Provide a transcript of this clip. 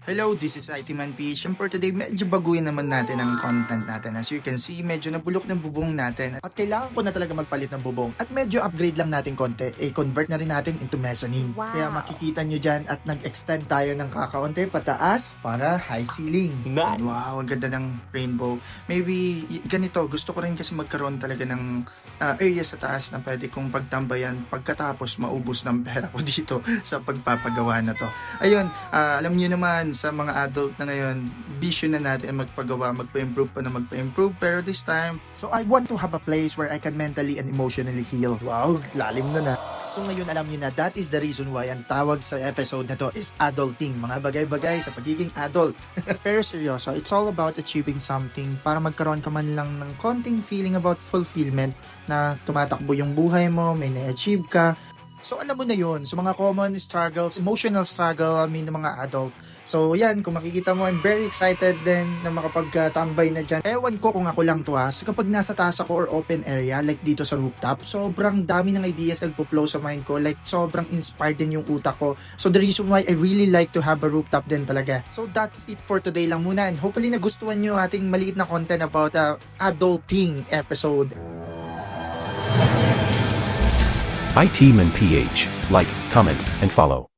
Hello, this is IT Man PH, and for today medyo baguhin naman natin ang content natin. As you can see, medyo nabulok ng bubong natin at kailangan ko na talaga magpalit ng bubong at medyo upgrade lang natin konti, convert na rin natin into mezzanine. Wow. Kaya makikita nyo dyan at nag-extend tayo ng kakaunti pataas para high ceiling. Nice. Wow, ang ganda ng rainbow. Maybe ganito, gusto ko rin kasi magkaroon talaga ng area sa taas na pwede kong pagtambayan pagkatapos maubos ng pera ko dito sa pagpapagawa na to. Ayun, alam niyo naman sa mga adult na ngayon, vision na natin magpagawa, magpa-improve pa na magpa-improve, pero this time, so I want to have a place where I can mentally and emotionally heal. Wow, lalim na. So ngayon alam niyo na that is the reason why ang tawag sa episode na to is adulting, mga bagay-bagay sa pagiging adult. Pero seryoso, it's all about achieving something para magkaroon ka man lang ng konting feeling about fulfillment na tumatakbo yung buhay mo, may na-achieve ka. So alam mo na yun, so mga common struggles, emotional struggle, ng mga adult. So yan, kung makikita mo, I'm very excited din na makapagtambay na dyan. Ewan ko kung ako lang to so kapag nasa taas ako or open area, like dito sa rooftop, sobrang dami ng ideas nagpo-flow sa mind ko, like sobrang inspired din yung utak ko. So the reason why I really like to have a rooftop din talaga. So that's it for today lang muna, and hopefully nagustuhan nyo ating maliit na content about adulting episode. IT Man PH. Like, comment, and follow.